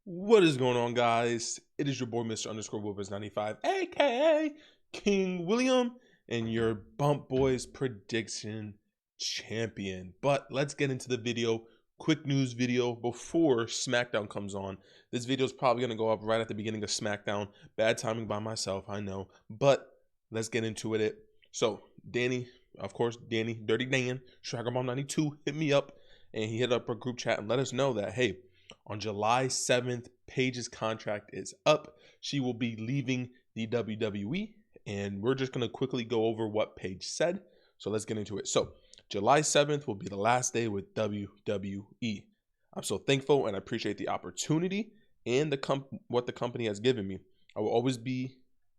What is going on, guys? It is your boy, Mr. Underscore Wilbers 95, aka King William, and your Bump Boys prediction champion. But let's get into the video. Quick news video before SmackDown comes on. This video is probably going to go up right at the beginning of SmackDown. Bad timing by myself, I know. But let's get into it. So, Danny, of course, Danny, Dirty Dan, Striker 92, hit me up. And he hit up our group chat and let us know that, hey, on July 7th, Paige's contract is up. She will be leaving the WWE, and we're just going to quickly go over what Paige said. So let's get into it. So July 7th will be the last day with WWE. I'm so thankful and I appreciate the opportunity and what the company has given me. I will always be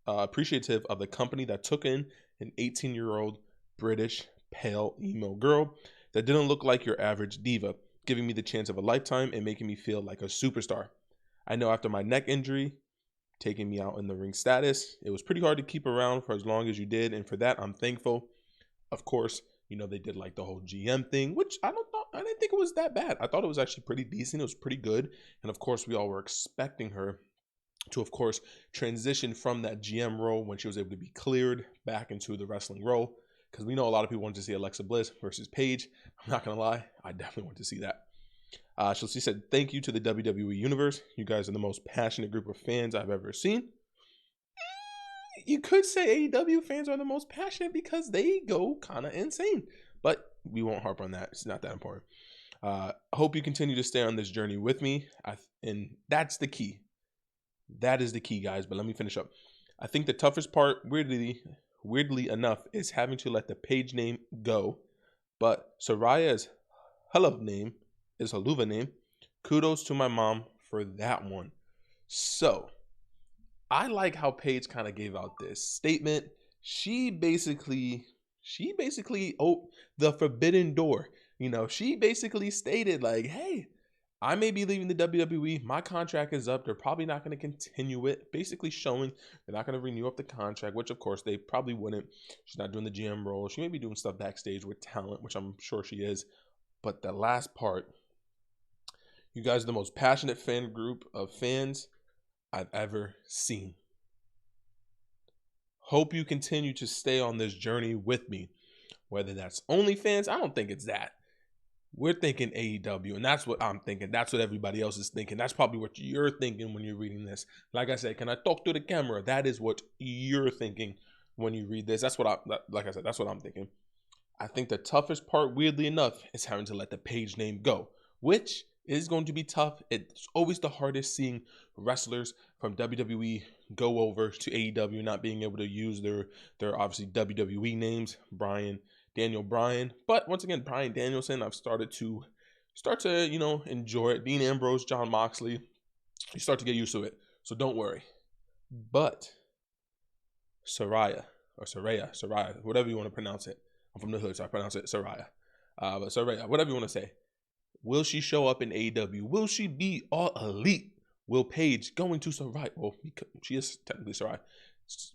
appreciative of the company that took in an 18-year-old British pale emo girl that didn't look like your average diva, giving me the chance of a lifetime and making me feel like a superstar. I know after my neck injury, taking me out in the ring status, it was pretty hard to keep around for as long as you did, and for that, I'm thankful. Of course, you know, they did like the whole GM thing, which I didn't think it was that bad. I thought it was actually pretty decent. It was pretty good. And of course, we all were expecting her to, of course, transition from that GM role when she was able to be cleared back into the wrestling role. Because we know a lot of people want to see Alexa Bliss versus Paige. I'm not going to lie. I definitely want to see that. So she said, thank you to the WWE Universe. You guys are the most passionate group of fans I've ever seen. You could say AEW fans are the most passionate because they go kind of insane. But we won't harp on that. It's not that important. I hope you continue to stay on this journey with me. And that's the key. That is the key, guys. But let me finish up. I think the toughest part, weirdly enough, is having to let the Paige name go. But Soraya's Helluva name. Kudos to my mom for that one. So I like how Paige kind of gave out this statement. She basically the forbidden door. You know, she basically stated like, hey, I may be leaving the WWE. My contract is up. They're probably not going to continue it. Basically showing they're not going to renew up the contract, which of course they probably wouldn't. She's not doing the GM role. She may be doing stuff backstage with talent, which I'm sure she is. But the last part, you guys are the most passionate fan group of fans I've ever seen. Hope you continue to stay on this journey with me. Whether that's OnlyFans, I don't think it's that. We're thinking AEW, and that's what I'm thinking. That's what everybody else is thinking. That's probably what you're thinking when you're reading this. Like I said, can I talk to the camera? That is what you're thinking when you read this. That's what like I said, that's what I'm thinking. I think the toughest part, weirdly enough, is having to let the Paige name go, which is going to be tough. It's always the hardest seeing wrestlers from WWE go over to AEW, not being able to use their obviously WWE names, Daniel Bryan. But once again, Bryan Danielson, I've started to enjoy it. Dean Ambrose, John Moxley, you start to get used to it. So don't worry. But Saraya, whatever you want to pronounce it. I'm from the hood, so I pronounce it Saraya. But Saraya, whatever you want to say. Will she show up in AEW? Will she be all elite? Will Paige going to Saraya? Well, she is technically Saraya.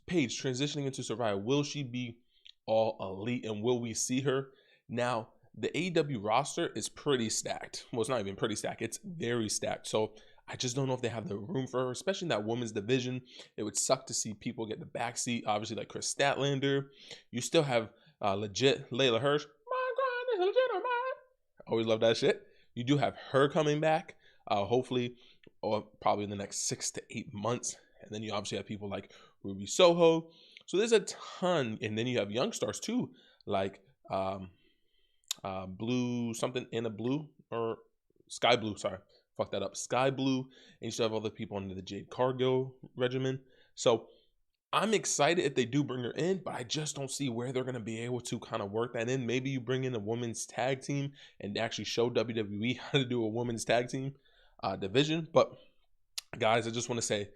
Paige transitioning into Saraya. Will she be all elite? And will we see her? Now, the AEW roster is pretty stacked. Well, it's not even pretty stacked. It's very stacked. So I just don't know if they have the room for her, especially in that women's division. It would suck to see people get the backseat. Obviously, like Chris Statlander. You still have legit Layla Hirsch. My grind is legitimate. Always love that shit. You do have her coming back, hopefully, or probably in the next 6 to 8 months. And then you obviously have people like Ruby Soho. So there's a ton. And then you have young stars too, like Blue, something in a blue, or Sky Blue, sorry. Fuck that up. Sky Blue. And you still have other people under the Jade Cargill regimen. So I'm excited if they do bring her in, but I just don't see where they're going to be able to kind of work that in. Maybe you bring in a women's tag team and actually show WWE how to do a women's tag team division. But guys, I just want to say,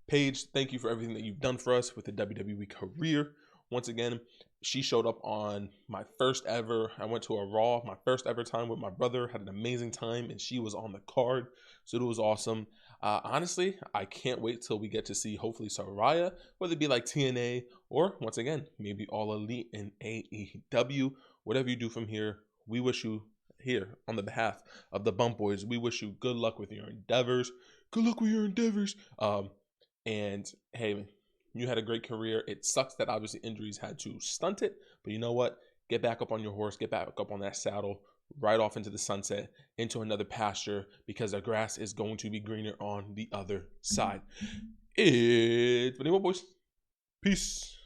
Paige, thank you for everything that you've done for us with the WWE career. Once again, she showed up on my first ever. I went to a Raw, my first ever time with my brother, had an amazing time, and she was on the card. So it was awesome. Honestly, I can't wait till we get to see hopefully Saraya, whether it be like TNA or once again, maybe All Elite in AEW. Whatever you do from here, we wish you here on the behalf of the Bump Boys, we wish you good luck with your endeavors. Good luck with your endeavors. And hey, you had a great career. It sucks that obviously injuries had to stunt it, but you know what? Get back up on your horse, get back up on that saddle, right off into the sunset, into another pasture, because the grass is going to be greener on the other side. It's Vanilla Boys. Peace.